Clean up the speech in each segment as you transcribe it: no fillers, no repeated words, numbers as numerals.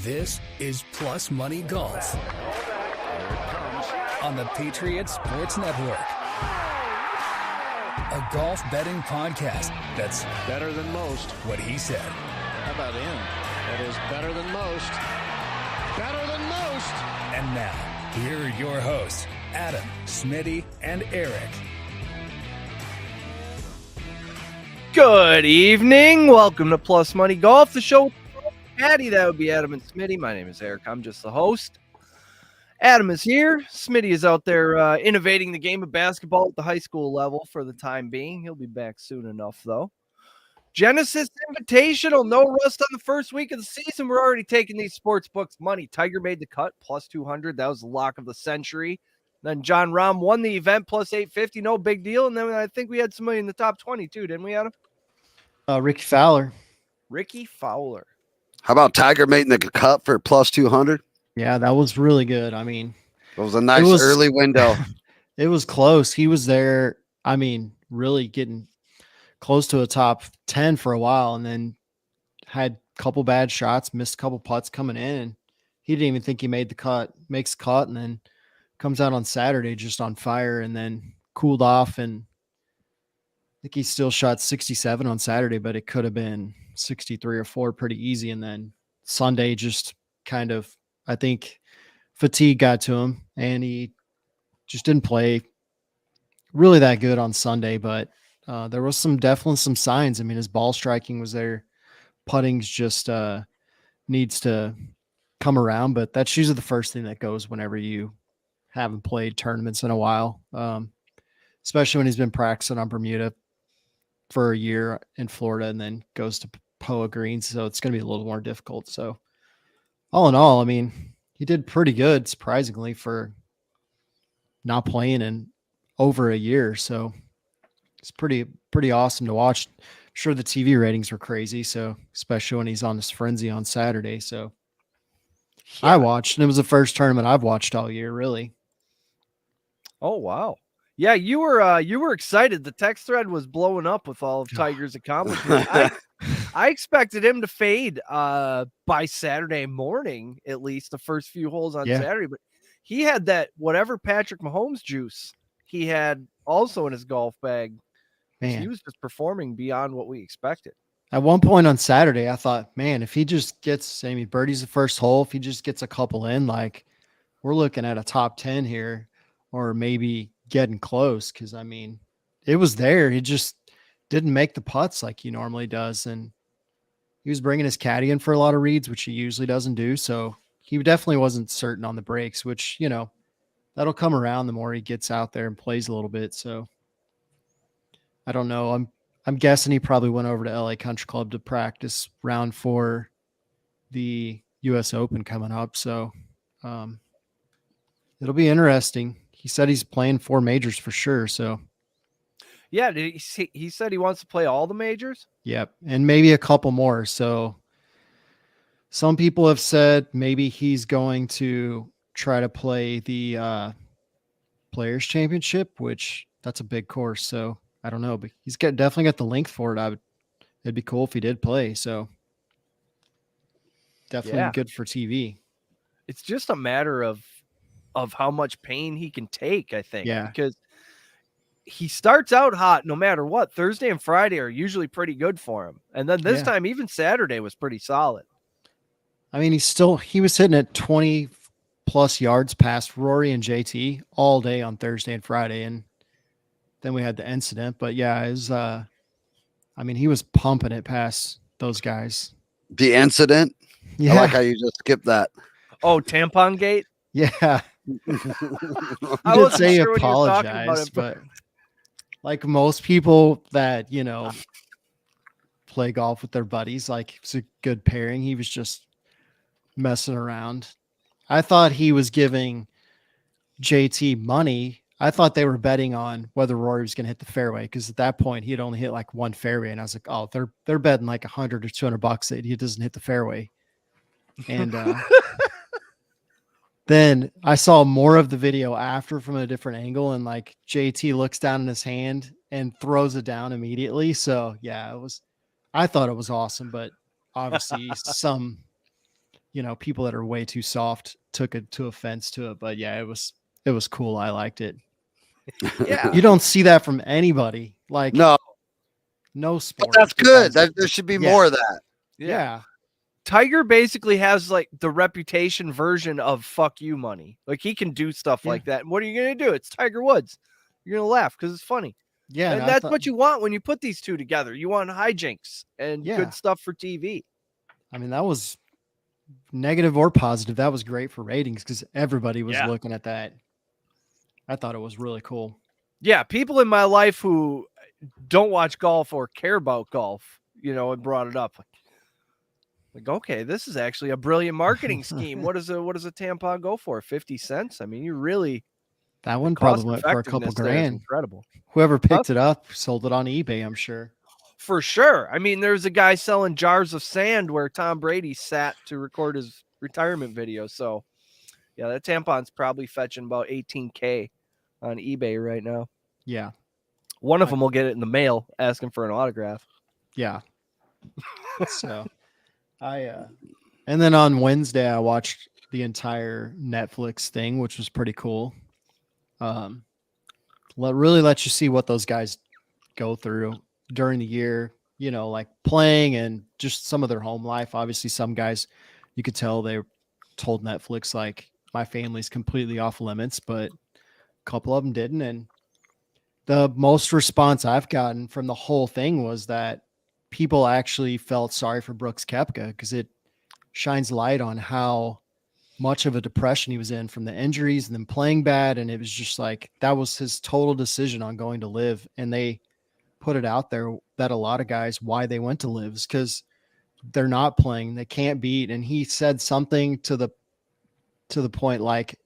This is Plus Money Golf on the Patriot Sports Network. A golf betting podcast that's better than most. What he said. How about him? That is better than most. Better than most. And now, here are your hosts, Adam, Smitty, and Eric. Good evening. Welcome to Plus Money Golf, the show with Patty. That would be Adam and Smitty. My name is Eric. I'm just the host. Adam is here. Smitty is out there innovating the game of basketball at the high school level for the time being. He'll be back soon enough, though. Genesis Invitational. No rust on the first week of the season. We're already taking these sports books money. Tiger made the cut, plus 200. That was the lock of the century. Then John Rahm won the event, plus 850. No big deal. And then I think we had somebody in the top 20, too, didn't we, Adam? Ricky Fowler. Ricky Fowler. How about Tiger making the cut for plus 200? Yeah, that was really good. I mean, it was a nice early window. It was close. He was there. I mean, really getting close to a top 10 for a while, and then had a couple bad shots, missed a couple putts coming in. And he didn't even think he made the cut, makes the cut, and then comes out on Saturday just on fire, and then cooled off. And I think he still shot 67 on Saturday, but it could have been 63 or 4 pretty easy. And then Sunday just kind of, I think fatigue got to him and he just didn't play really that good on Sunday, but there was definitely some signs. I mean, his ball striking was there. Putting's just needs to come around, but that's usually the first thing that goes whenever you haven't played tournaments in a while, especially when he's been practicing on Bermuda for a year in Florida and then goes to POA Greens. So it's going to be a little more difficult. So all in all, I mean, he did pretty good, surprisingly, for not playing in over a year. So it's pretty awesome to watch. I'm sure the TV ratings were crazy. So especially when he's on this frenzy on Saturday. So yeah. I watched, and it was the first tournament I've watched all year, really. Oh, wow. Yeah, you were excited. The text thread was blowing up with all of Tiger's accomplishments. I expected him to fade by Saturday morning, at least the first few holes on Saturday. But he had that whatever Patrick Mahomes juice he had also in his golf bag. Man, he was just performing beyond what we expected. At one point on Saturday, I thought, man, if he just gets, I mean, birdie's the first hole. If he just gets a couple in, like we're looking at a top 10 here, or maybe getting close. Cause I mean, it was there. He just didn't make the putts like he normally does. And he was bringing his caddy in for a lot of reads, which he usually doesn't do. So he definitely wasn't certain on the breaks, which, you know, that'll come around the more he gets out there and plays a little bit. So I don't know. I'm guessing he probably went over to LA Country Club to practice round for the US Open coming up. So it'll be interesting. He said he's playing 4 majors for sure. So yeah, he said he wants to play all the majors. Yep. And maybe a couple more. So some people have said maybe he's going to try to play the Players Championship, which that's a big course. So I don't know, but he's definitely got the length for it. It'd be cool if he did play. So definitely good for TV. It's just a matter of how much pain he can take, I think. Yeah. Because he starts out hot no matter what. Thursday and Friday are usually pretty good for him. And then this time, even Saturday was pretty solid. I mean, he was hitting at 20 plus yards past Rory and JT all day on Thursday and Friday. And then we had the incident, but yeah, it was, I mean, he was pumping it past those guys. The incident? Yeah. I like how you just skipped that. Oh, Tampon Gate? Yeah. I did say sure apologize, but like most people that, you know, play golf with their buddies, like it's a good pairing. He was just messing around. I thought he was giving JT money. I thought they were betting on whether Rory was going to hit the fairway, because at that point he had only hit like one fairway, and I was like, oh, they're betting like $100 or $200 that he doesn't hit the fairway. And then I saw more of the video after from a different angle, and like JT looks down in his hand and throws it down immediately. So yeah, I thought it was awesome, but obviously some people that are way too soft took it to offense to it. But yeah, it was cool. I liked it. Yeah. You don't see that from anybody. Like No, no but sport. that's good. There should be Yeah. more of that. Yeah. Tiger basically has like the reputation version of fuck you money. Like he can do stuff like that. And what are you going to do? It's Tiger Woods. You're going to laugh because it's funny. Yeah. And that's what you want when you put these two together. You want hijinks and Yeah. good stuff for TV. I mean, that was negative or positive. That was great for ratings because everybody was looking at that. I thought it was really cool. Yeah. People in my life who don't watch golf or care about golf, and brought it up. Like, okay, this is actually a brilliant marketing scheme. What does a tampon go for? 50 cents? I mean, That one probably went for a couple cost-effectiveness there is grand. incredible. Whoever picked it up sold it on eBay, I'm sure. For sure. I mean, there's a guy selling jars of sand where Tom Brady sat to record his retirement video. So, yeah, that tampon's probably fetching about $18K on eBay right now. Yeah. One of them will get it in the mail asking for an autograph. Yeah. So and then on Wednesday I watched the entire Netflix thing, which was pretty cool. Really let you see what those guys go through during the year, like playing and just some of their home life. Obviously, some guys you could tell they told Netflix like my family's completely off limits, but a couple of them didn't. And the most response I've gotten from the whole thing was that people actually felt sorry for Brooks Koepka because it shines light on how much of a depression he was in from the injuries and then playing bad. And it was just like, that was his total decision on going to live. And they put it out there that a lot of guys, why they went to live is because they're not playing, they can't beat. And he said something to the point like,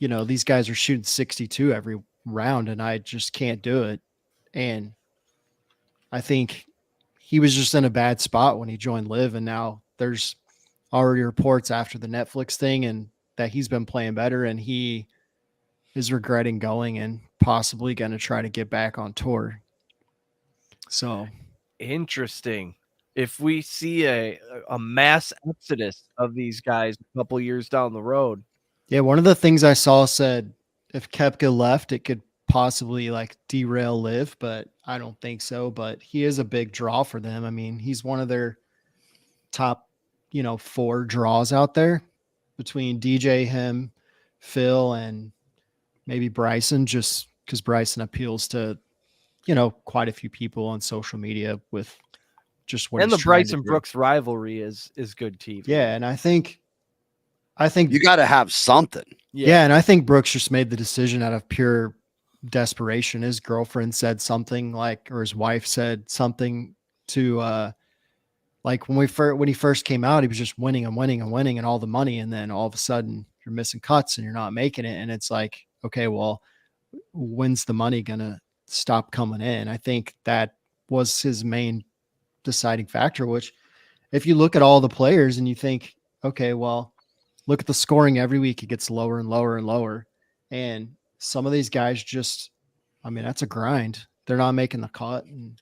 these guys are shooting 62 every round and I just can't do it. And I think he was just in a bad spot when he joined Live, and now there's already reports after the Netflix thing and that he's been playing better and he is regretting going and possibly going to try to get back on tour. So Interesting. If we see a mass exodus of these guys a couple years down the road. yeah, one of the things I saw said if Koepka left, it could possibly like derail Live, but I don't think so. But he is a big draw for them. I mean, he's one of their top, 4 draws out there between DJ, him, Phil, and maybe Bryson, just because Bryson appeals to, quite a few people on social media with just what And he's the trying to Bryson do. Brooks rivalry is good TV. Yeah, and I think You got to have something. yeah, and I think Brooks just made the decision out of pure desperation. His girlfriend said something like, or his wife said something to like when he first came out, he was just winning and all the money, and then all of a sudden you're missing cuts and you're not making it, and it's like, okay, well, when's the money gonna stop coming in? I think that was his main deciding factor. Which, if you look at all the players and you think, okay, well, look at the scoring every week, it gets lower and lower and lower, and some of these guys just, I mean, that's a grind. They're not making the cut, and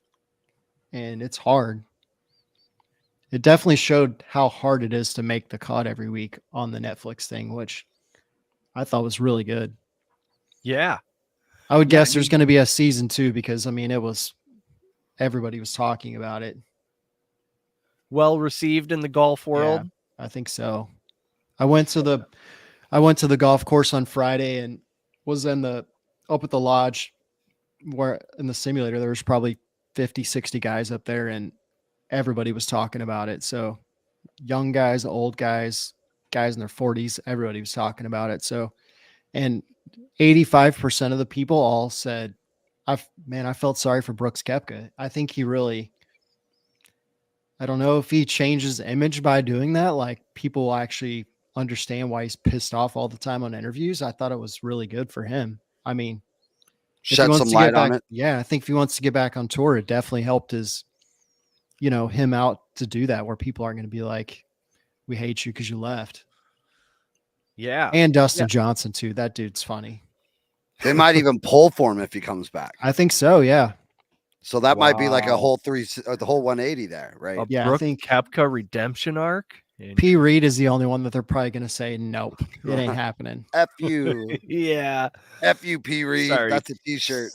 it's hard. It definitely showed how hard it is to make the cut every week on the Netflix thing, which I thought was really good. Yeah. I would guess there's going to be a season 2 because, I mean, everybody was talking about it. Well received in the golf world. Yeah, I think so. I went to the golf course on Friday and was up at the lodge where in the simulator, there was probably 50, 60 guys up there and everybody was talking about it. So young guys, old guys in their 40s, everybody was talking about it. So, and 85% of the people all said, I felt sorry for Brooks Koepka. I think he really, I don't know if he changes image by doing that. Like people will actually understand why he's pissed off all the time on interviews. I thought it was really good for him. I mean, Shed some light on it. Yeah, I think if he wants to get back on tour, it definitely helped him out to do that, where people aren't going to be like, we hate you because you left. Yeah. And Dustin Johnson too. That dude's funny. They might even pull for him if he comes back. I think so. Yeah. So that might be like a Wow. whole the whole 180 there, right? A Yeah, I Brooks think- Koepka redemption arc. P. Reed is the only one that they're probably going to say, nope, it ain't happening. F you. Yeah. F you, P. Reed. Sorry. That's a t-shirt.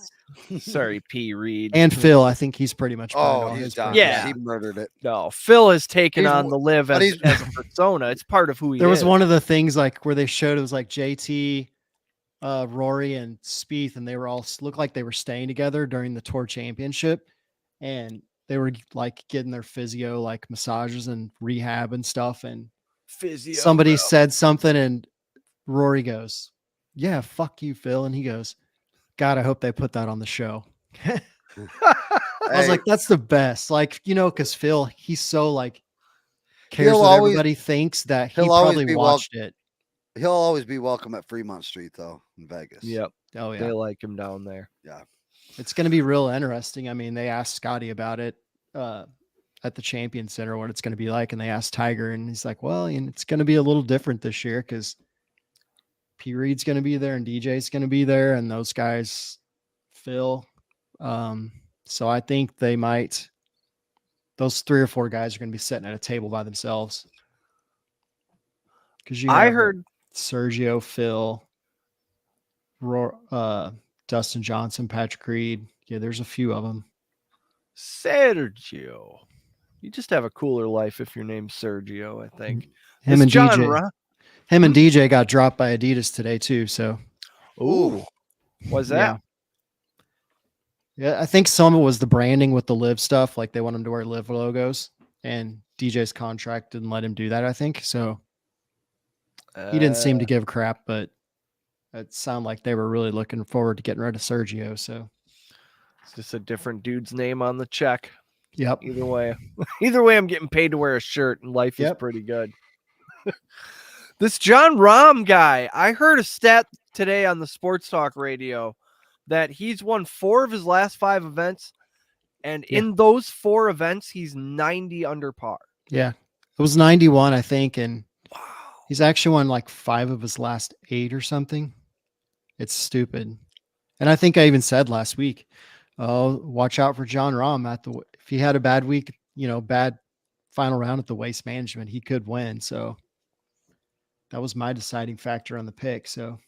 Sorry, P. Reed. And Phil, I think he's pretty much. He's done. Yeah. He murdered it. No, Phil has taken He's- on the live but as a persona. It's part of who he is. There was one of the things like where they showed it was like JT, Rory, and Spieth, and they were all looked like they were staying together during the tour championship, and they were like getting their physio like massages and rehab and stuff. And physio. somebody said something, and Rory goes, "Yeah, fuck you, Phil," and he goes, "God, I hope they put that on the show." I was like, that's the best. Like, because Phil, he's so like cares what everybody thinks that he probably watched it. He'll always be welcome at Fremont Street, though, in Vegas. Yep. Oh, yeah. They like him down there. Yeah. It's going to be real interesting. I mean, they asked Scotty about it at the Champion Center, what it's going to be like. And they asked Tiger, and he's like, well, it's going to be a little different this year because P. Reed's going to be there and DJ's going to be there. And those guys, Phil. So I think those 3 or 4 guys are going to be sitting at a table by themselves. Because I heard Sergio, Phil, Dustin Johnson, Patrick Reed. Yeah, there's a few of them. Sergio. You just have a cooler life if your name's Sergio, I think. Him and DJ got dropped by Adidas today too. So, ooh, was that? Yeah, I think some of it was the branding with the Live stuff. Like they want him to wear Live logos, and DJ's contract didn't let him do that. I think so. He didn't seem to give a crap, but it sounded like they were really looking forward to getting rid of Sergio. So it's just a different dude's name on the check. Yep. Either way, I'm getting paid to wear a shirt, and life is pretty good. This Jon Rahm guy, I heard a stat today on the Sports Talk radio that he's won 4 of his last 5 events, and in those 4 events, he's 90 under par. Yeah, it was 91, I think, and he's actually won like 5 of his last 8 or something. It's stupid. And I think I even said last week, oh, watch out for Jon Rahm if he had a bad week, bad final round at the Waste Management, he could win. So that was my deciding factor on the pick. So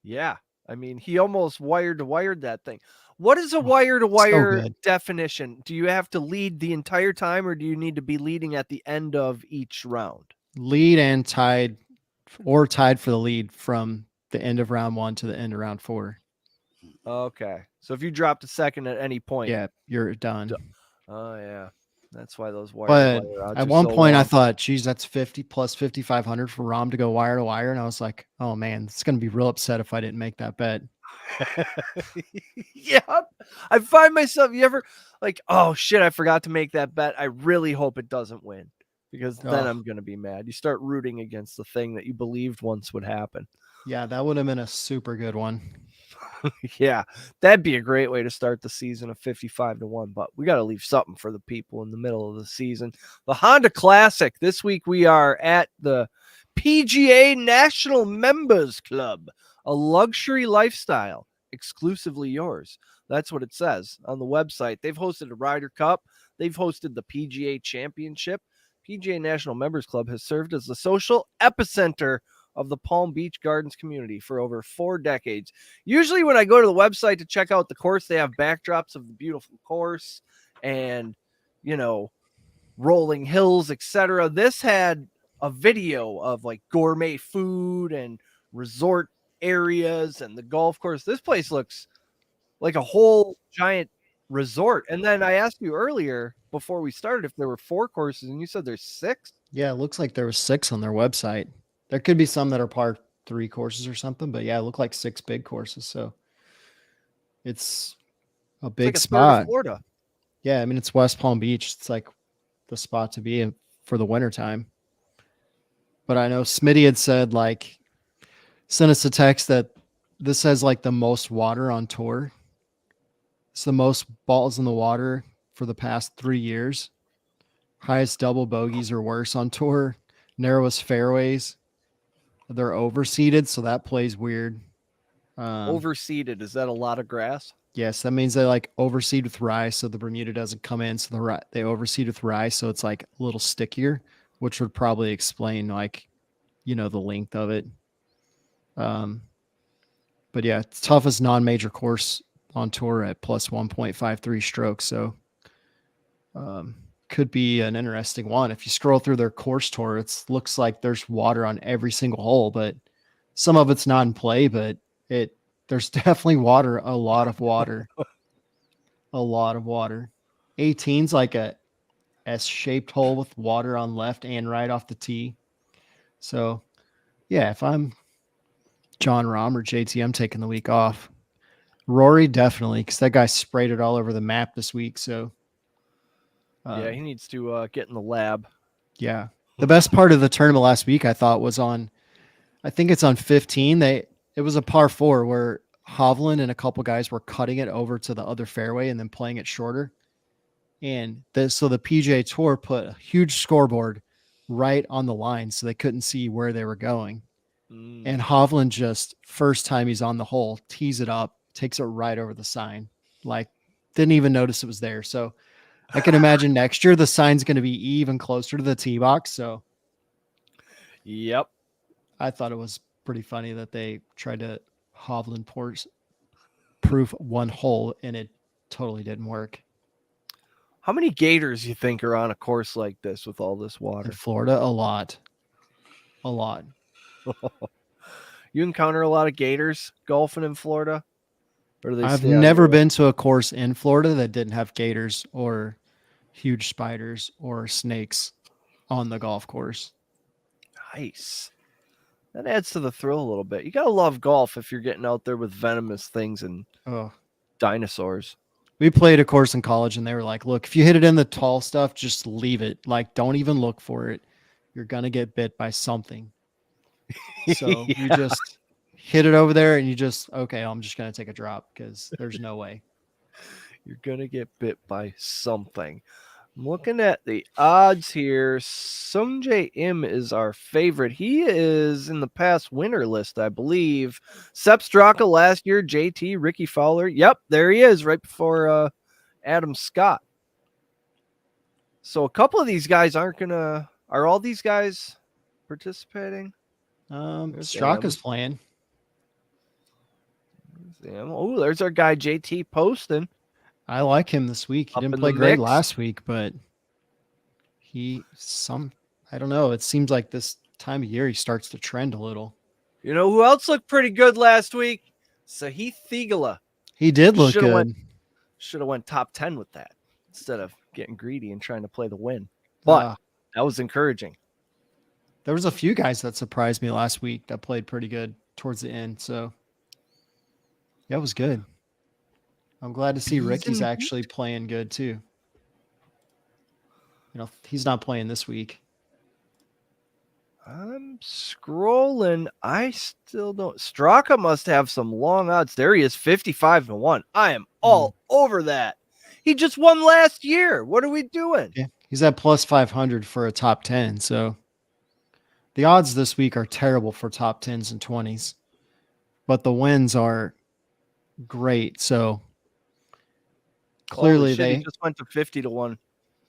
yeah, I mean, he almost wire to wired that thing. What is a wire to wire definition? Do you have to lead the entire time, or do you need to be leading at the end of each round? Lead and tied, or tied for the lead from the end of round 1 to the end of round 4. Okay. So if you dropped a second at any point, you're done. Oh yeah. That's why those wire. But at one point I thought, geez, that's 50 plus 5,500 for Rahm to go wire to wire. And I was like, oh man, it's going to be real upset if I didn't make that bet. Yeah. I find myself, you ever like, oh shit, I forgot to make that bet. I really hope it doesn't win, because then I'm going to be mad. You start rooting against the thing that you believed once would happen. Yeah, that would have been a super good one. Yeah, that'd be a great way to start the season of 55-1, but we got to leave something for the people in the middle of the season. The Honda Classic. This week we are at the PGA National Members Club, a luxury lifestyle exclusively yours. That's what it says on the website. They've hosted a Ryder Cup. They've hosted the PGA Championship. PGA National Members Club has served as the social epicenter of the Palm Beach Gardens community for over 4 decades. Usually when I go to the website to check out the course, they have backdrops of the beautiful course and, rolling hills, etc. This had a video of like gourmet food and resort areas and the golf course. This place looks like a whole giant resort. And then I asked you earlier before we started if there were 4 courses, and you said there's 6. Yeah, it looks like there was 6 on their website. There could be some that are par 3 courses or something, but yeah, it looked like 6 big courses. So it's a big spot. Florida. Yeah, I mean, it's West Palm Beach. It's like the spot to be in for the wintertime. But I know Smitty had said, sent us a text that this has like the most water on tour. It's the most balls in the water for the past 3 years. Highest double bogeys or worse on tour. Narrowest fairways. They're overseeded, so that plays weird. Overseeded, is that a lot of grass? Yes, that means they overseed with rye, so the Bermuda doesn't come in. So they overseed with rye, so it's like a little stickier. which would probably explain like, the length of it. But yeah, it's toughest non-major course on tour at plus 1.53 strokes. So could be an interesting one. If you scroll through their course tour, it looks like there's water on every single hole, but some of it's not in play, but there's definitely water, a lot of water. A lot of water. 18's like a S-shaped hole with water on left and right off the tee. So yeah, if I'm John Rahm or JT, I'm taking the week off. Rory, definitely, because that guy sprayed it all over the map this week. So yeah, he needs to get in the lab. Yeah. The best part of the tournament last week, I thought, was I think it's on 15. It was a par 4 where Hovland and a couple guys were cutting it over to the other fairway and then playing it shorter. And so the PGA Tour put a huge scoreboard right on the line so they couldn't see where they were going. And Hovland just, first time he's on the hole, tees it up, takes it right over the sign. Like, didn't even notice it was there. So I can imagine next year the sign's going to be even closer to the tee box. So, yep. I thought it was pretty funny that they tried to Hovland proof one hole and it totally didn't work. How many gators you think are on a course like this with all this water? In Florida, a lot. A lot. You encounter a lot of gators golfing in Florida? Or do they I've stay out never of the way? been to a course in Florida that didn't have gators or huge spiders or snakes on the golf course. Nice. That adds to the thrill a little bit. You gotta love golf if you're getting out there with venomous things and Oh, dinosaurs. we played a course in college and they were like, look, if you hit it in the tall stuff, just leave it. Like, don't even look for it. You're going to get bit by something. So you just hit it over there and you just, okay, I'm just going to take a drop because there's no way. You're gonna get bit by something. I'm looking at the odds here. Sungjae Im is our favorite. He is in the past winner list, I believe. Sepp Straka last year, JT, Ricky Fowler. Yep, there he is, right before Adam Scott. So a couple of these guys are all these guys participating? There's Straka's Im. playing. Oh, there's our guy JT Poston. I like him this week. He Up didn't in play the great mix. last week, but I don't know. It seems like this time of year he starts to trend a little. You know who else looked pretty good last week? Sahith Theegala. He did look Shoulda good. Should have went top 10 with that instead of getting greedy and trying to play the win. But that was encouraging. There was a few guys that surprised me last week that played pretty good towards the end. So yeah, it was good. I'm glad to see Ricky's actually playing good too. He's not playing this week. I'm scrolling. I still don't. Straka must have some long odds. There he is, 55-1. I am all over that. He just won last year. What are we doing? Yeah, he's at plus 500 for a top 10. So the odds this week are terrible for top 10s and 20s, but the wins are great. So clearly He just went to 50-1.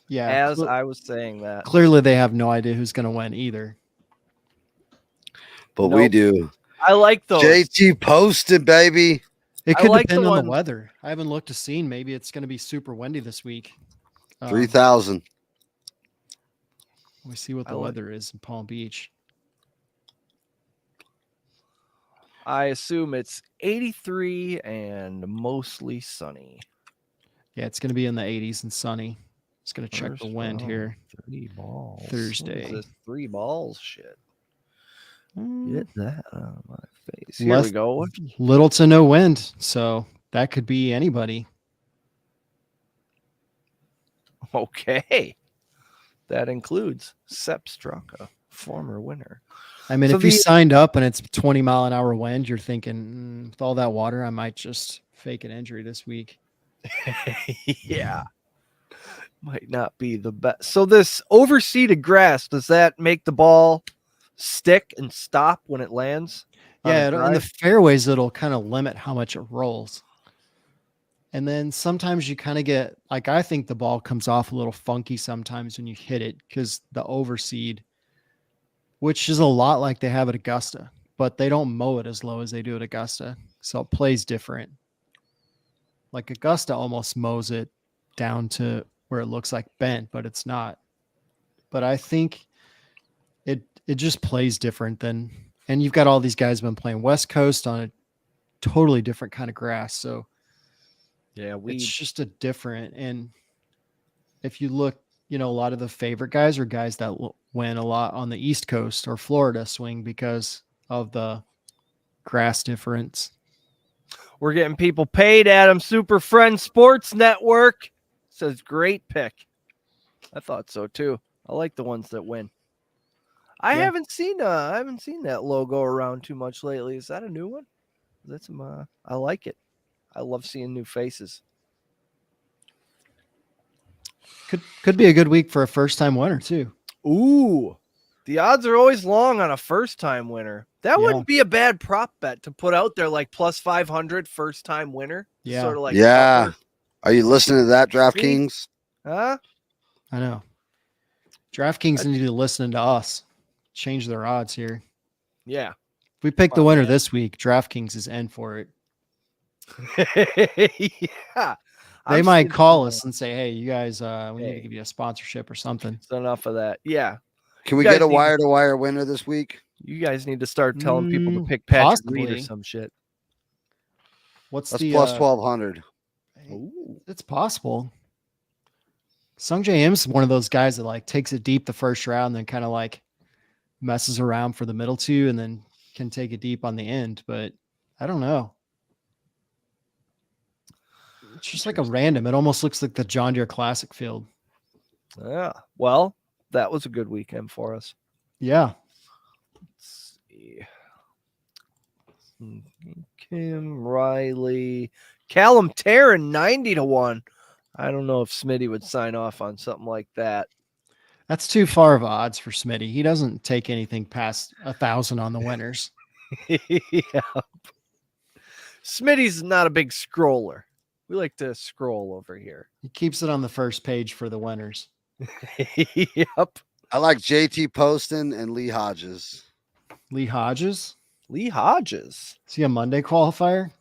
Yeah, as I was saying that. Clearly they have no idea who's going to win either. But we do. I like those. JT posted, baby. It could like depend the on one- the weather. I haven't looked to see. Maybe it's going to be super windy this week. 3,000. We see what the weather is in Palm Beach. I assume it's 83 and mostly sunny. Yeah, it's going to be in the 80s and sunny. Just going to check First the wind round, here. 3 balls. Thursday. What is this 3 balls shit? Mm, Get that out of my face. Here we go. Little to no wind, so that could be anybody. Okay. That includes Sepp Straka, former winner. I mean, So if you the- signed up and it's 20-mile-an-hour wind, you're thinking, with all that water, I might just fake an injury this week. Yeah. Might not be the best. So this overseeded grass, does that make the ball stick and stop when it lands? on Yeah, the on the drive? fairways, it'll kind of limit how much it rolls. And then sometimes you kind of get, like, I think the ball comes off a little funky sometimes when you hit it because the overseed, which is a lot like they have at Augusta, but they don't mow it as low as they do at Augusta. So it plays different. Like Augusta almost mows it down to where it looks like bent, but it's not. But I think it just plays different than, and you've got all these guys been playing West Coast on a totally different kind of grass. So Yeah, it's just a different. And if you look, a lot of the favorite guys are guys that win a lot on the East Coast or Florida swing because of the grass difference. We're getting people paid, Adam. Super Friend Sports Network says great pick. I thought so too. I like the ones that win. I haven't seen that logo around too much lately. Is that a new one? That's I like it. I love seeing new faces. Could be a good week for a first-time winner too. Ooh, the odds are always long on a first-time winner. That wouldn't be a bad prop bet to put out there, like plus 500 first-time winner. Yeah, sort of like yeah. Are you listening to that, DraftKings? Huh? I know. DraftKings need to listen to us. Change their odds here. Yeah. If we pick the winner this week, DraftKings is in for it. Yeah. They might call us and say, hey, you guys, we need to give you a sponsorship or something. It's enough of that. Yeah. Can we get a wire-to-wire winner this week? You guys need to start telling people to pick Patrick Reed or possibly. some shit. That's plus 1,200. It's possible. Sungjae Im's one of those guys that like takes it deep the first round, then kind of like messes around for the middle two, and then can take it deep on the end. But I don't know. It's just like a random. It almost looks like the John Deere Classic field. Yeah. Well, that was a good weekend for us. Yeah. Let's see. Kim Riley, Callum Tarrant, 90-1. I don't know if Smitty would sign off on something like that. That's too far of odds for Smitty. He doesn't take anything past 1,000 on the winners. Yeah. Smitty's not a big scroller. We like to scroll over here. He keeps it on the first page for the winners. Yep. I like JT Poston and Lee Hodges. Lee Hodges? Lee Hodges. Is he a Monday qualifier?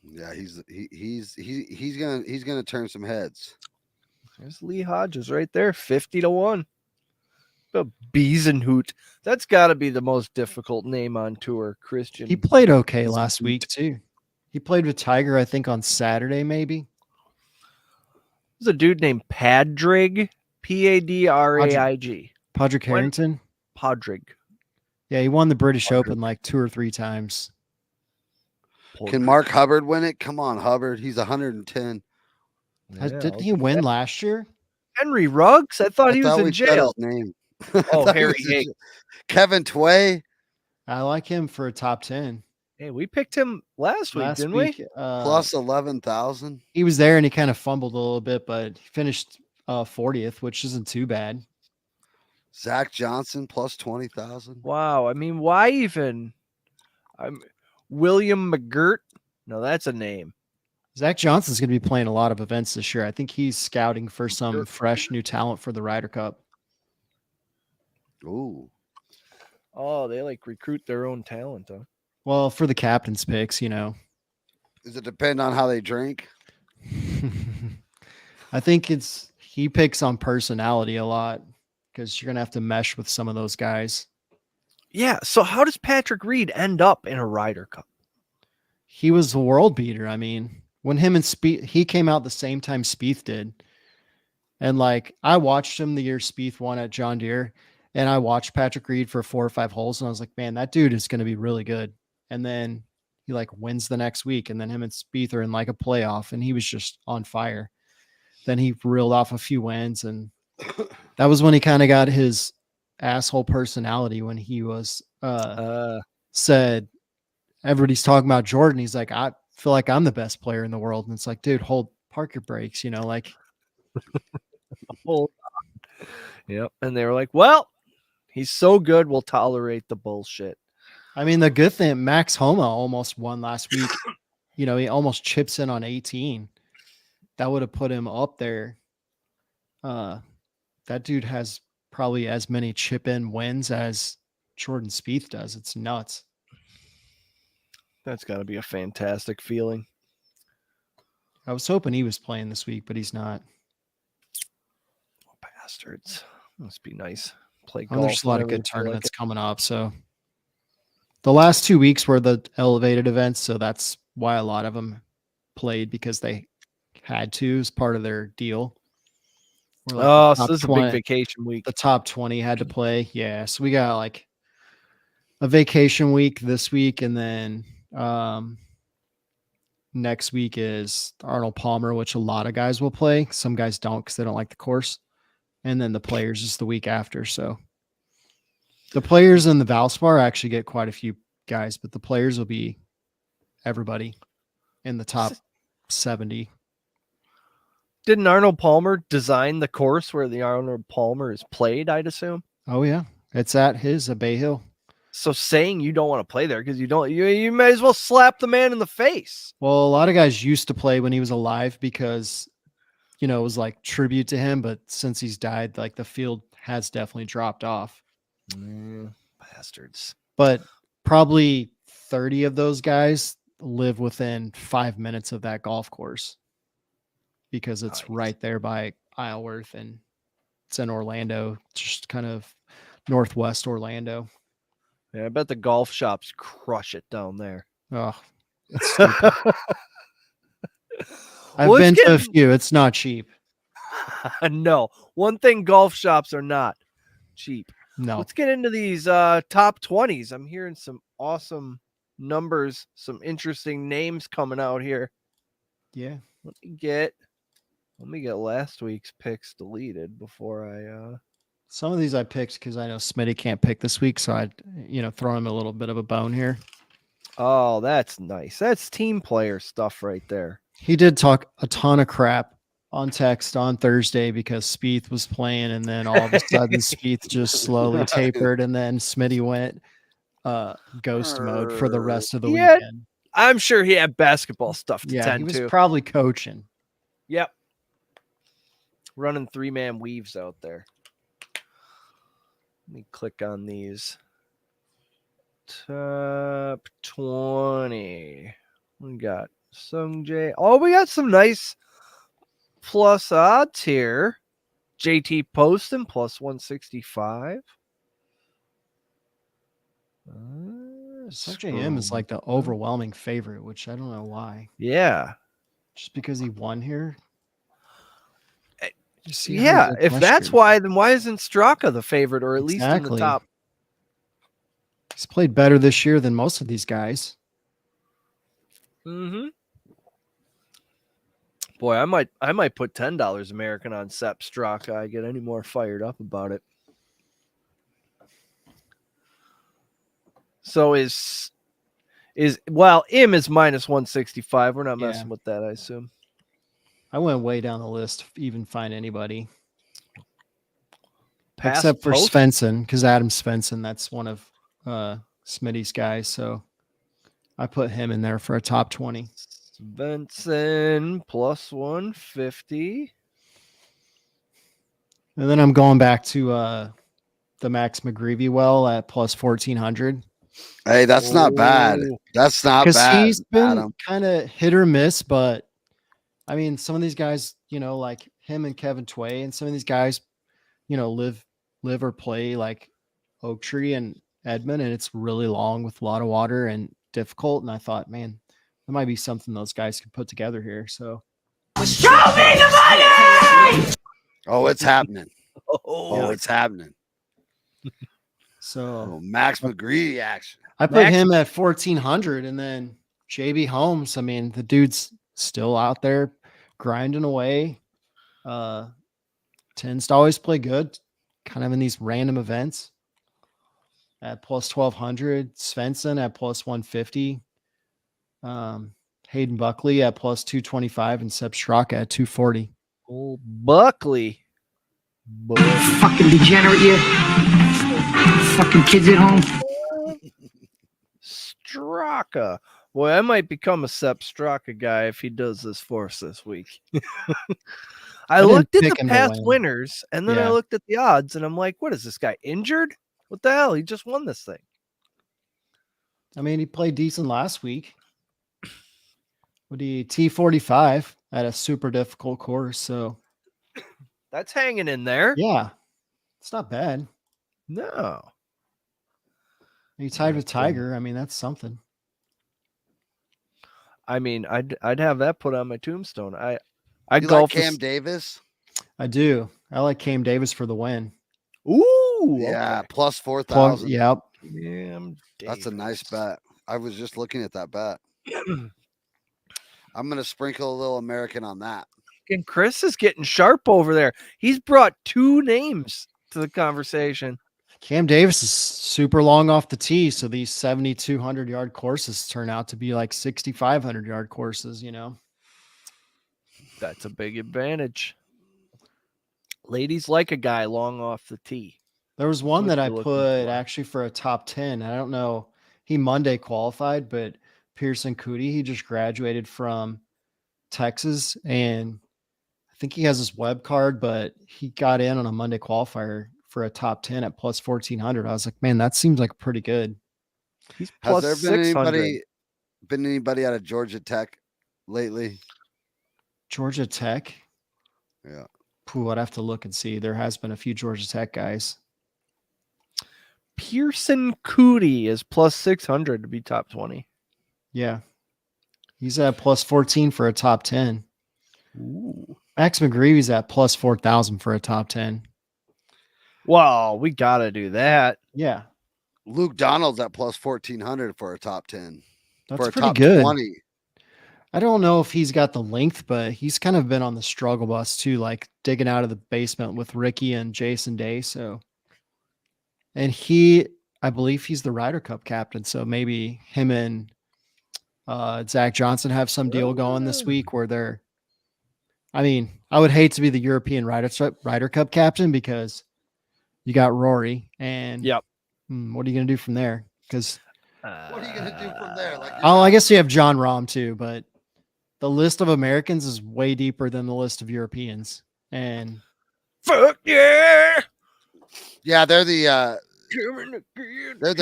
Yeah, he's gonna turn some heads. There's Lee Hodges right there, 50-1. The Biesenhoot. That's got to be the most difficult name on tour, Christian. He played okay last week too. He played with Tiger, I think, on Saturday, maybe. There's a dude named Padrig, Padraig. Padraig Harrington. Padrig. Yeah, he won the British Open like 2 or 3 times. Can Mark Hubbard win it? Come on, Hubbard. He's 110. Didn't he win last year? Henry Ruggs? I thought he was in jail. His name. Oh, Harry Hake. Kevin Tway. I like him for a top 10. Hey, we picked him last week, didn't we? Plus 11,000. He was there and he kind of fumbled a little bit, but he finished 40th, which isn't too bad. Zach Johnson plus 20,000. Wow. I mean, why even? William McGirt? No, that's a name. Zach Johnson's going to be playing a lot of events this year. I think he's scouting for some fresh new talent for the Ryder Cup. Ooh. Oh, they like recruit their own talent, huh? Well, for the captain's picks, Does it depend on how they drink? I think he picks on personality a lot because you're going to have to mesh with some of those guys. Yeah. So how does Patrick Reed end up in a Ryder Cup? He was a world beater. I mean, when him and Spieth, he came out the same time Spieth did. And like, I watched him the year Spieth won at John Deere, and I watched Patrick Reed for 4 or 5 holes, and I was like, man, that dude is going to be really good. And then he like wins the next week, and then him and Spieth are in like a playoff, and he was just on fire. Then he reeled off a few wins, and that was when he kind of got his asshole personality when he was said, everybody's talking about Jordan. He's like, I feel like I'm the best player in the world. And it's like, dude, park your brakes, like. Hold on. Yep. And they were like, well, he's so good, we'll tolerate the bullshit. I mean, the good thing, Max Homa almost won last week. you know, he almost chips in on 18. That would have put him up there. That dude has probably as many chip in wins as Jordan Spieth does. It's nuts. That's got to be a fantastic feeling. I was hoping he was playing this week, but he's not. Bastards. Must be nice. Play Oh, golf. there's a lot of whenever good they feel like tournaments coming up. So the last 2 weeks were the elevated events. So that's why a lot of them played, because they had to as part of their deal. it. Or like Oh, the so top this is a 20 big vacation week. The top 20 had to play. Yeah. So we got like a vacation week this week. And then next week is Arnold Palmer, which a lot of guys will play. Some guys don't because they don't like the course. And then the players is the week after. So the players and the Valspar actually get quite a few guys, but the players will be everybody in the top 70. Didn't Arnold Palmer design the course where the Arnold Palmer is played, I'd assume? Oh, yeah. It's at his Bay Hill. So saying you don't want to play there because you may as well slap the man in the face. Well, a lot of guys used to play when he was alive because, you know, it was like tribute to him. But since he's died, like the field has definitely dropped off. Bastards. But probably 30 of those guys live within 5 minutes of that golf course because it's Nice. right there by Isleworth, and it's in Orlando, just kind of northwest Orlando. Yeah, I bet the golf shops crush it down there. Oh, it's stupid. I've Well, been it's to a getting- few. It's not cheap. No, one thing golf shops are not cheap. No. Let's get into these top 20s. I'm hearing some awesome numbers, some interesting names coming out here. Yeah. Let me get last week's picks deleted before I Some of these I picked because I know Smitty can't pick this week, so I'd, you know, throw him a little bit of a bone here. Oh, that's nice. That's team player stuff right there. He did talk a ton of crap on text on Thursday because Spieth was playing, and then all of a sudden Spieth just slowly tapered, and then Smitty went ghost mode for the rest of the Yeah, weekend. I'm sure he had basketball stuff to Yeah, he tend was to. probably coaching. Yep. Running 3-man weaves out there. Let me click on these. Top 20. We got Sung Jae. Oh, we got some nice plus odds here. JT Poston plus 165. SJM is like the overwhelming favorite, which I don't know why. Yeah. Just because he won here. Just see how Yeah. he did If last that's year. why, then why isn't Straka the favorite, or at least in the Exactly. top? He's played better this year than most of these guys. Mm-hmm. Boy, I might put $10 American on Sepp Straka. I get any more fired up about it. So Im is minus 165. We're not messing with that, I assume. I went way down the list to even find anybody. Pass Except for Post? Svensson, because Adam Svensson, that's one of Smitty's guys. So I put him in there for a top 20. Svensson plus 150. And then I'm going back to the Max McGreevy well at plus 1,400. Hey, that's not bad. Oh. That's not Because bad. he's been Adam. kind of hit or miss, but I mean, some of these guys, you know, like him and Kevin Tway, and some of these guys, you know, live or play like Oak Tree and Edmund, and it's really long with a lot of water and difficult. And I thought, man, that might be something those guys could put together here. So Oh, it's happening. Oh, Oh, it's happening. so Oh, Max McGreevy action. I put him at 1,400, and then JB Holmes. I mean, the dude's still out there grinding away. Tends to always play good, kind of in these random events. At plus 1,200, Svensson at plus 150, Hayden Buckley at plus 225, and Sepp Straka at 240. old Buckley. Fucking degenerate, you. Fucking kids at home. Straka Boy, I might become a Sepp Straka guy if he does this for us this week. I didn't looked at pick the him to past win. winners, and then I Yeah. looked at the odds, and I'm like, what is this guy, injured? What the hell? He just won this thing. I mean, he played decent last week. What do you T45 at a super difficult course? So That's hanging in there. yeah, it's not bad. No. You tied with Tiger. I mean, that's something. I mean, I'd have that put on my tombstone. I You like golf Cam Davis? I do. I like Cam Davis for the win. Ooh, Yeah, okay. plus 4,000. Yep. Cam That's a nice Davis. bet. I was just looking at that bet. I'm gonna sprinkle a little American on that. And Chris is getting sharp over there. He's brought 2 names to the conversation. Cam Davis is super long off the tee, so these 7,200 yard courses turn out to be like 6,500 yard courses. You know, That's a big advantage. Ladies like a guy long off the tee. there was one What that I you're looking put for. actually for a top 10. I don't know. He Monday qualified, but Pearson Cootie, he just graduated from Texas, and I think he has his web card, but he got in on a Monday qualifier for a top 10 at plus 1,400. I was like, man, that seems like pretty good. He's Has plus there been 600. anybody out of Georgia Tech lately? Georgia Tech. Yeah. Ooh, I'd have to look and see. There has been a few Georgia Tech guys. Pearson Cootie is plus 600 to be top 20. Yeah. He's at plus 14 for a top 10. Ooh. Max McGreevy's at plus 4,000 for a top 10. Wow, we got to do that. Yeah. Luke Donald's at plus 1,400 for a top 10. That's for a pretty top good. 20. I don't know if he's got the length, but he's kind of been on the struggle bus too, like digging out of the basement with Ricky and Jason Day. So, and I believe he's the Ryder Cup captain. So maybe him and Zach Johnson have some deal going this week where I would hate to be the European Ryder Cup captain because you got Rory and Yep. What are you going to do from there? Because What are you gonna do from there? Like, I guess you have John Rahm too, but the list of Americans is way deeper than the list of Europeans. And fuck yeah. yeah, they're the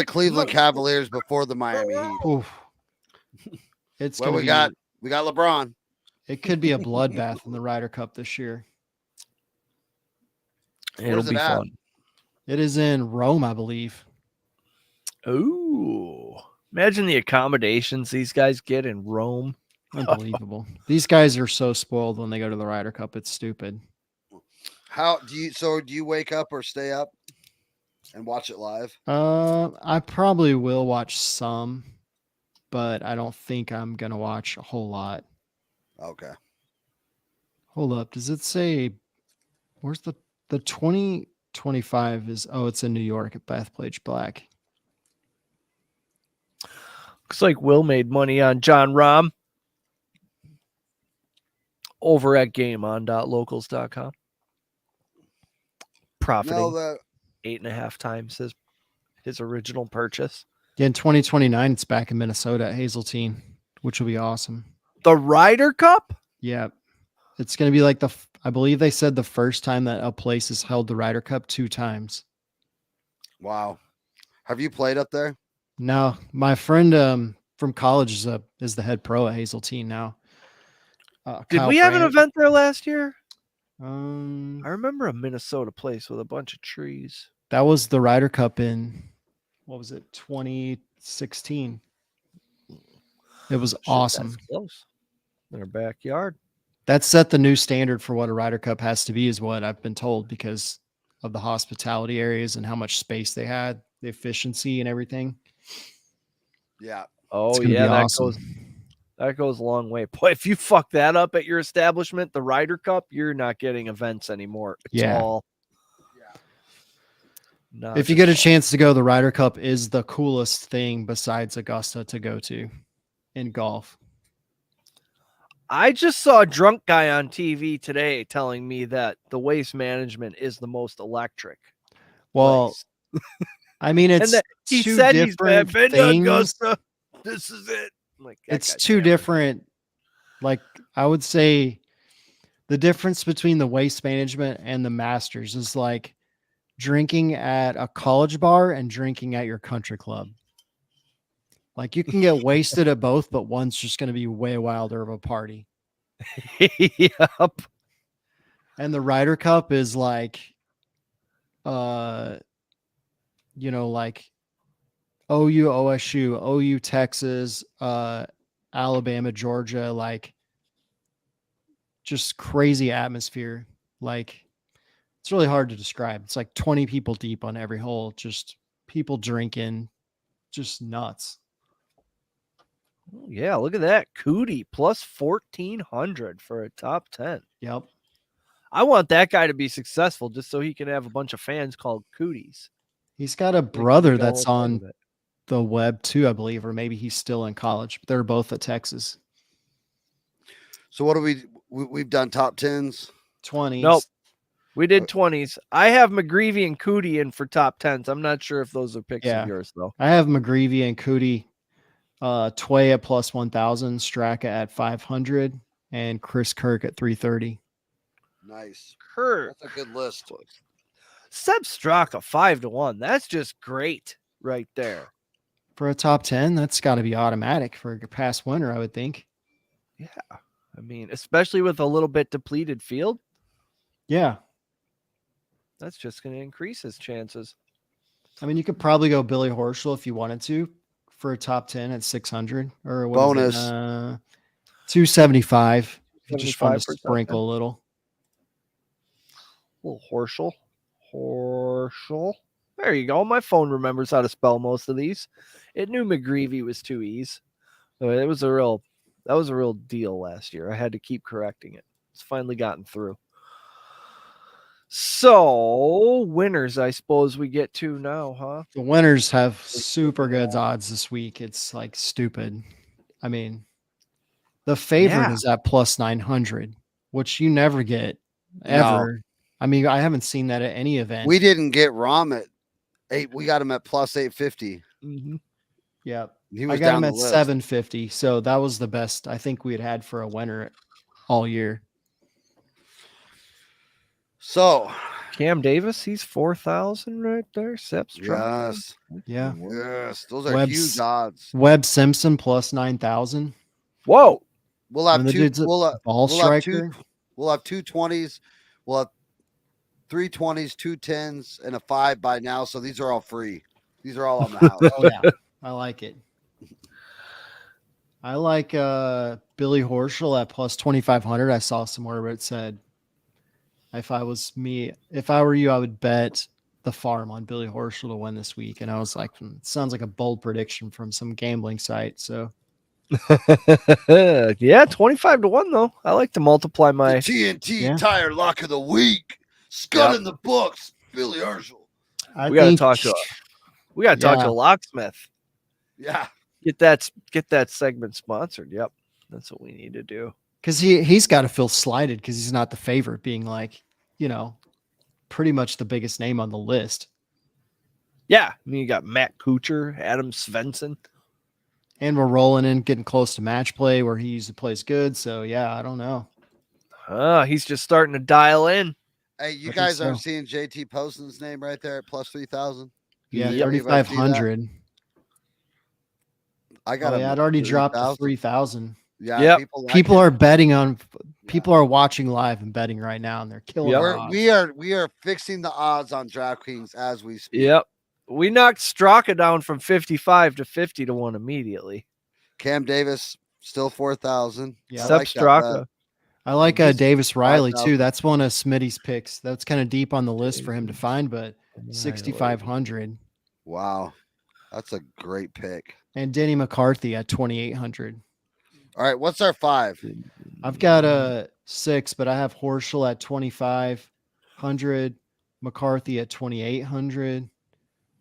Cleveland Cavaliers before the Miami Heat. oof, it's Well, gonna we got LeBron. it could be a bloodbath in the Ryder Cup this year. It'll Where's be it at? fun. It is in Rome, I believe. Ooh. Imagine the accommodations these guys get in Rome. Unbelievable. These guys are so spoiled when they go to the Ryder Cup. It's stupid. How do you wake up or stay up and watch it live? I probably will watch some, but I don't think I'm gonna watch a whole lot. Okay. Hold up. Does it say where's the 2025 is it's in New York at Bethpage Black. Looks like Will made money on John Rahm over at gameon.locals.com. Profiting No, the 8.5 times his original purchase. Yeah, in 2029, it's back in Minnesota at Hazeltine, which will be awesome. The Ryder Cup? Yeah. It's going to be like I believe they said the first time that a place has held the Ryder Cup 2 times. wow. Have you played up there? No, my friend from college is the head pro at Hazeltine now. Did Kyle we have an Brandt. event there last year? I Um, remember a Minnesota place with a bunch of trees. that was the Ryder Cup in, what was it, 2016. It was Shit, awesome. That's close. In our backyard. That set the new standard for what a Ryder Cup has to be, is what I've been told, because of the hospitality areas and how much space they had, the efficiency and everything. Yeah. Oh, It's gonna yeah, be awesome. that goes a long way. Boy, if you fuck that up at your establishment, the Ryder Cup, you're not getting events anymore at Yeah. all. Not If you at get a all. chance to go, the Ryder Cup is the coolest thing besides Augusta to go to in golf. I just saw a drunk guy on TV today telling me that the Waste Management is the most electric. Well, place. I mean, it's And that he two said he's different been to things. Augusta. This is it. Like that It's guy's two hammered. different. Like I would say, the difference between the Waste Management and the Masters is like drinking at a college bar and drinking at your country club. Like you can get wasted at both, but one's just going to be way wilder of a party. Yep. And the Ryder Cup is like, like OU, OSU, OU, Texas, Alabama, Georgia, like just crazy atmosphere. Like it's really hard to describe. It's like 20 people deep on every hole, just people drinking, just nuts. Yeah, look at that. Cootie plus 1,400 for a top 10. Yep. I want that guy to be successful just so he can have a bunch of fans called Cooties. He's got a They can brother make a that's whole thing on of it. the web too, I believe, or maybe he's still in college. But they're both at Texas. So what do we've done top 10s? 20s. Nope. We did 20s. I have McGreevy and Cootie in for top 10s. I'm not sure if those are picks Yeah. of yours, though. I have McGreevy and Cootie, Tway at plus 1,000, Straka at 500, and Chris Kirk at 330. Nice. Kirk. That's a good list. Seb Straka 5-1. That's just great right there. For a top 10, that's got to be automatic for a past winner, I would think. Yeah. I mean, especially with a little bit depleted field, Yeah. that's just going to increase his chances. I mean, you could probably go Billy Horschel if you wanted to for a top 10 at 600 or what is it? Bonus. 275. If you just want 75 to for top sprinkle a little. Little Horschel. Horschel. There you go. My phone remembers how to spell most of these. It knew McGreevy was two E's. So that was a real deal last year. I had to keep correcting it. It's finally gotten through. So winners, I suppose we get to now, huh? The winners have super good odds this week. It's like stupid. I mean, the favorite Yeah. is at plus 900, which you never get ever. I mean, I haven't seen that at any event. We didn't get Rom at 8. We got him at plus 850. Mm-hmm. Yeah. He I was got down him the at list. 750. So that was the best I think we had for a winner all year. So Cam Davis, he's 4,000 right there. Seps Straka. yes, Yeah. yes, those are Webb's- huge odds. Webb Simpson plus 9,000. Whoa. We'll I have mean, the two. dude's a We'll have ball striker. We'll have 2 20s. We'll have 3 20s, 2 10s, and a 5 by now. So these are all free. These are all on the house. Oh yeah, I like it. I like Billy Horschel at plus 2,500. I saw somewhere where it said, if I were you, I would bet the farm on Billy Horschel to win this week. And I was like, sounds like a bold prediction from some gambling site. So Yeah, 25-1 though. I like to multiply The my TNT Yeah. tire lock of the week. Scott Yep. in the books. Billy Herschel. I We gotta think- talk to Yeah. a locksmith. Yeah. Get that segment sponsored. Yep. That's what we need to do. because he's got to feel slighted because he's not the favorite, being like, pretty much the biggest name on the list. Yeah. I mean, you got Matt Kuchar, Adam Svensson. And we're rolling in, getting close to match play where he usually plays good. So yeah, I don't know. He's just starting to dial in. Hey, you I think guys aren't so. seeing JT Poston's name right there at plus 3,000? Yeah, Yep. 3,500. I got Oh, him yeah, at it already dropped to 3,000. 3,000. Yeah, Yep. people Are betting on. People are watching live and betting right now, and they're killing. Yep. the odds. We are fixing the odds on DraftKings as we speak. Yep. We knocked Straka down from 55 to 50-1 immediately. Cam Davis still 4,000. Yeah, I Sep like that Straka. bet. I like He's Davis Riley 5,000. too. That's one of Smitty's picks. That's kind of deep on the list for him to find, but 6,500. Wow, that's a great pick. And Denny McCarthy at 2,800. All right, what's our 5? I've got a 6, but I have Horschel at 2,500, McCarthy at 2,800,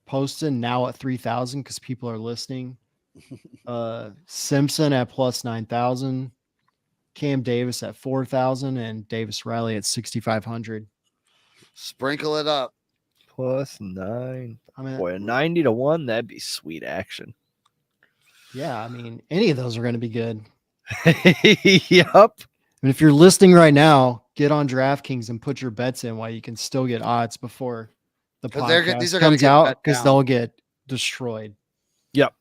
Poston now at 3,000 because people are listening. Simpson at plus 9,000, Cam Davis at 4,000, and Davis Riley at 6,500. Sprinkle it up. Plus 9. I mean, Boy, a 90-1, that'd be sweet action. Yeah, I mean, any of those are going to be good. Yep. And if you're listening right now, get on DraftKings and put your bets in while you can still get odds before the 'Cause these podcast are gonna comes get out bet because down. they'll get destroyed. Yep.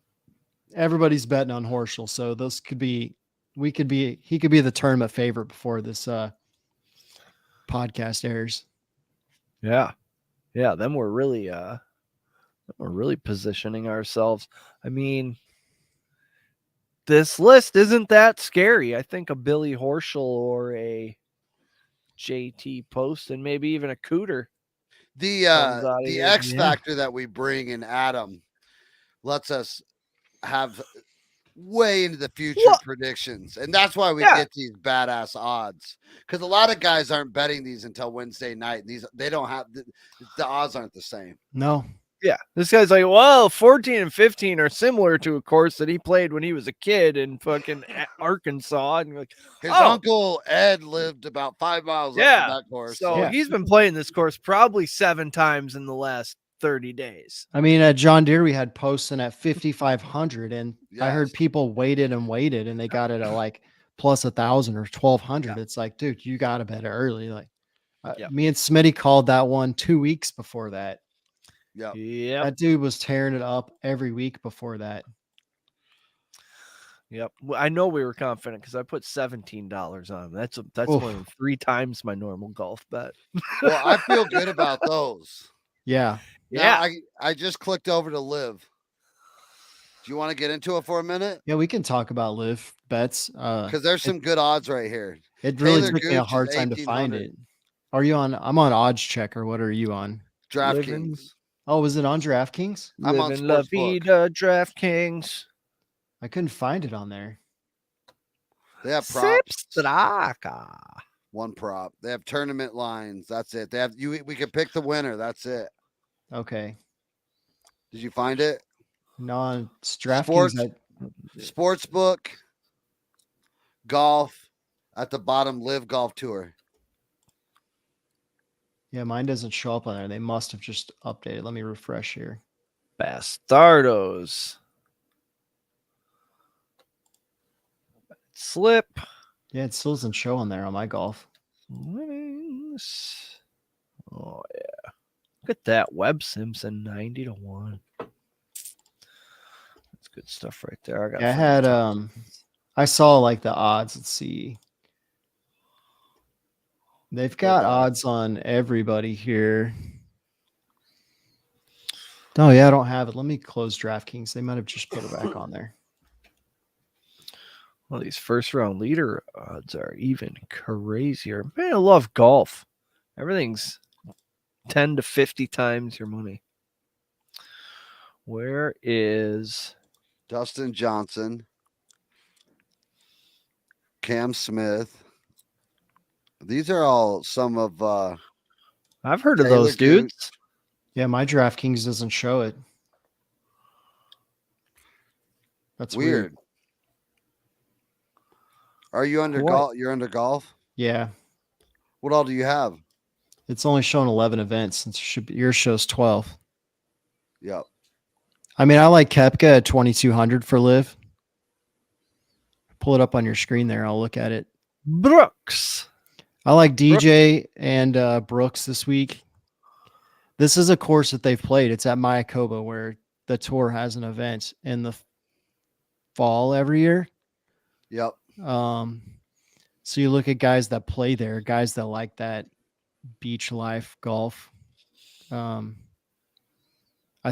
Everybody's betting on Horschel, so those could be he could be the tournament favorite before this podcast airs. Yeah. Yeah. Then we're really positioning ourselves. I mean, this list isn't that scary. I think a Billy Horschel or a JT Post and maybe even a Cooter. The comes out of here. X Yeah. factor that we bring in Adam lets us have way into the future Well- predictions, and that's why we Yeah. get these badass odds. Because a lot of guys aren't betting these until Wednesday night. They don't have the odds aren't the same. No, Yeah. This guy's like, well, 14 and 15 are similar to a course that he played when he was a kid in fucking Arkansas. And you're like, His Oh. uncle Ed lived about 5 miles up Yeah. from that course. so Yeah. he's been playing this course probably 7 times in the last 30 days. I mean at John Deere we had posting at 5,500, and I heard Yes. people waited, and they got it at like plus 1,000 or 1,200. It's like, dude, you got to bet it early. Like Yep. me and Smitty called that one 2 weeks before that. Yep. Yep. That dude was tearing it up every week before that. Yep. Well, I know we were confident because I put $17 on him. That's Oof. more than 3 times my normal golf bet. Well, I feel good about those. Yeah. Now, Yeah. I just clicked over to Live. Do you want to get into it for a minute? Yeah, we can talk about live bets. Because there's some good odds right here. It really Taylor took me a Gooch hard is time to find 1,800. it. Are you on? I'm on Odds Checker. What are you on? Living- DraftKings. Oh, is it on DraftKings? I'm on Living La Sportsbook. Vida, DraftKings. I couldn't find it on there. They have props. Straka. One prop. They have tournament lines. That's it. They have you. We can pick the winner. That's it. Okay. Did you find it? No, on DraftKings. Sports. Sportsbook. Golf. At the bottom, Live Golf Tour. Yeah, mine doesn't show up on there. They must have just updated. Let me refresh here. Bastardos. Slip. Yeah, it still doesn't show on there on my golf. Winnings. Oh yeah. Look at that. Webb Simpson 90-1. That's good stuff right there. I got Yeah, I had I saw like the odds. Let's see. They've got odds on everybody here. Oh yeah, I don't have it. Let me close DraftKings. They might have just put it back on there. Well, these first round leader odds are even crazier. Man, I love golf. Everything's 10 to 50 times your money. Where is Dustin Johnson. Cam Smith. These are all some of I've heard of Taylor those dudes. Yeah, my DraftKings doesn't show it. That's weird. weird. Are you under What? golf? You're under golf? Yeah, What all do you have? it's only showing 11 events. Since yours shows 12. Yep. I mean, I like Koepka at 2,200 for live. Pull it up on your screen there. I'll look at it. Brooks. I like DJ and Brooks this week. This is a course that they've played. It's at Mayakoba, where the tour has an event in the fall every year. Yep. So you look at guys that play there, guys that like that beach life golf. I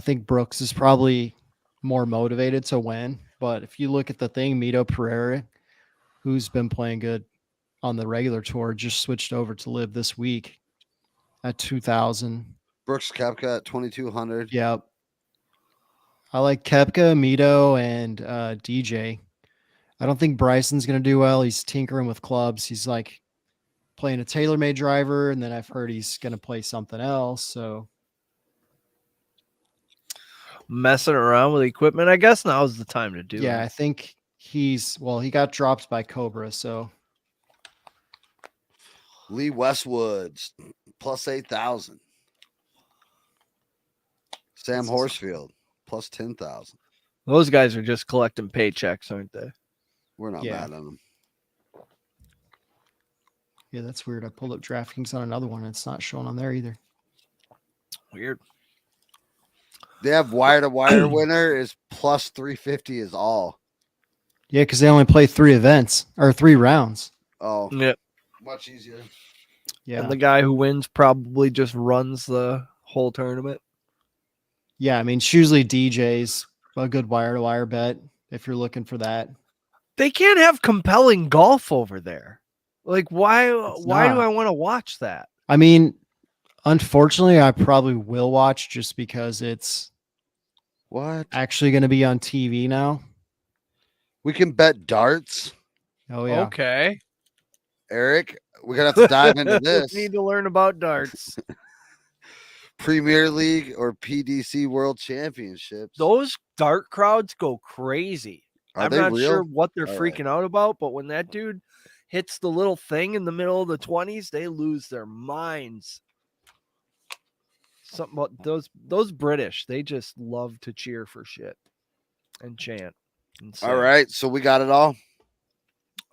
think Brooks is probably more motivated to win. But if you look at the thing, Mito Pereira, who's been playing good on the regular tour, just switched over to live this week at 2,000. Brooks Koepka at 2,200. Yep. I like Koepka, Mito, and DJ. I don't think Bryson's going to do well. He's tinkering with clubs. He's like playing a TaylorMade driver, and then I've heard he's going to play something else. So Messing around with equipment. I guess now's the time to do yeah, I it. think he got dropped by Cobra. So Lee Westwood's plus 8,000. Sam Horsfield plus 10,000. Those guys are just collecting paychecks, aren't they? We're not Yeah. mad at them. Yeah, that's weird. I pulled up DraftKings on another one. And it's not showing on there either. Weird. They have wire to wire winner is plus 350 is all. Yeah, because they only play 3 events or 3 rounds. Oh, Yeah. much easier. Yeah. And the guy who wins probably just runs the whole tournament. Yeah, I mean, it's usually DJ's a good wire-to-wire bet if you're looking for that. They can't have compelling golf over there. Like, why do not. I want to watch that? I mean, unfortunately, I probably will watch just because it's What? actually going to be on TV now. We can bet darts, Oh, yeah. Okay. Eric. We're gonna have to dive into this. Need to learn about darts. Premier League or PDC World Championships. Those dart crowds go crazy. Are I'm they not real? sure what they're All right. freaking out about, but when that dude hits the little thing in the middle of the 20s, they lose their minds. Something about those British, they just love to cheer for shit and chant. And sing. All right, so we got it all.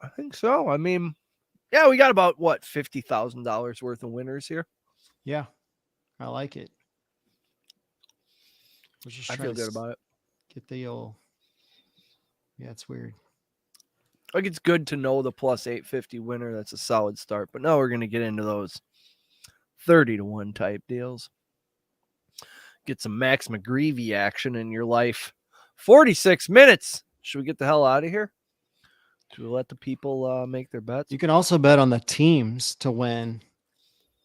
I think so. I mean, yeah, we got about what $50,000 worth of winners here. Yeah. I like it. Let's just I try feel to good about it. get the old. Yeah, it's weird. Like, it's good to know the plus 850 winner. That's a solid start. But now we're going to get into those 30-1 type deals. Get some Max McGreevy action in your life. 46 minutes. Should we get the hell out of here? Should we let the people make their bets? You can also bet on the teams to win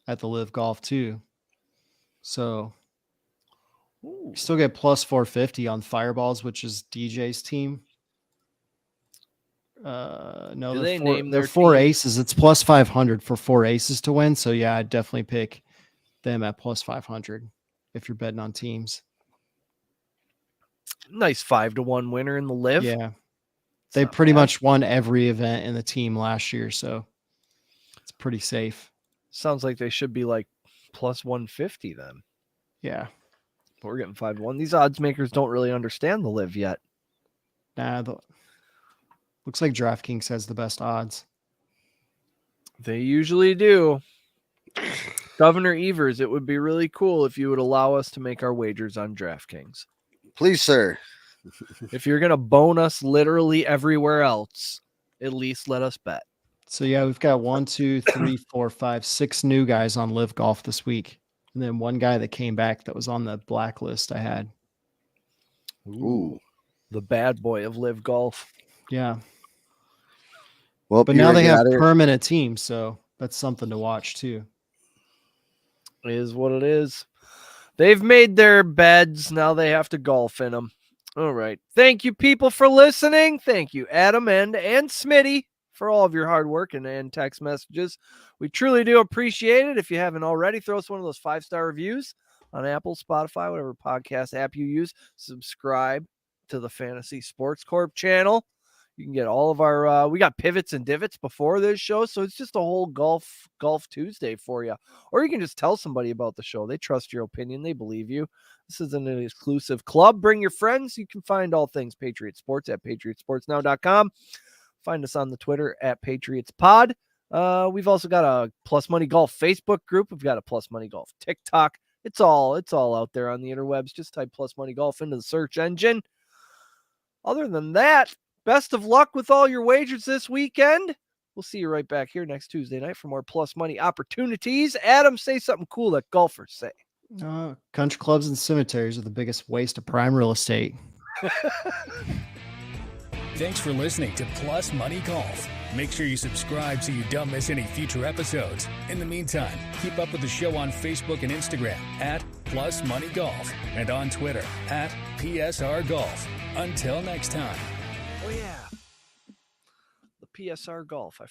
at the Live Golf too. So Ooh. you still get plus 450 on Fireballs, which is DJ's team. No, Do they're they name they're their 4 team? aces. It's plus 500 for 4 aces to win. So yeah, I'd definitely pick them at plus 500 if you're betting on teams. Nice 5-1 winner in the Live. Yeah. It's They not pretty bad. much won every event in the team last year, so it's pretty safe. Sounds like they should be like plus 150 then. Yeah. But we're getting 5-1. These odds makers don't really understand the Live yet. Looks like DraftKings has the best odds. They usually do. Governor Evers, it would be really cool if you would allow us to make our wagers on DraftKings. Please, sir. If you're going to bone us literally everywhere else, at least let us bet. So yeah, we've got 1, 2, 3, 4, 5, 6 new guys on Live Golf this week. And then one guy that came back that was on the blacklist I had. Ooh. The bad boy of Live Golf. Yeah. Well, But you now ready they to get have out of here? permanent teams, so that's something to watch too. It is what it is. They've made their beds. Now they have to golf in them. All right. Thank you, people, for listening. Thank you, Adam and Smitty, for all of your hard work and text messages. We truly do appreciate it. If you haven't already, throw us one of those 5-star reviews on Apple, Spotify, whatever podcast app you use. Subscribe to the Fantasy Sports Corp channel. You can get all of our we got pivots and divots before this show, so it's just a whole golf Tuesday for you. Or you can just tell somebody about the show. They trust your opinion. They believe you. This is an exclusive club. Bring your friends. You can find all things Patriot Sports at patriotsportsnow.com. Find us on the Twitter at PatriotsPod. We've also got a Plus Money Golf Facebook group. We've got a Plus Money Golf TikTok. It's all out there on the interwebs. Just type Plus Money Golf into the search engine. Other than that, best of luck with all your wagers this weekend. We'll see you right back here next Tuesday night for more Plus Money opportunities. Adam, say something cool that golfers say. Country clubs and cemeteries are the biggest waste of prime real estate. Thanks for listening to Plus Money Golf. Make sure you subscribe so you don't miss any future episodes. In the meantime, keep up with the show on Facebook and Instagram at Plus Money Golf and on Twitter at PSR Golf. Until next time. Oh, yeah. The PSR Golf. I forgot.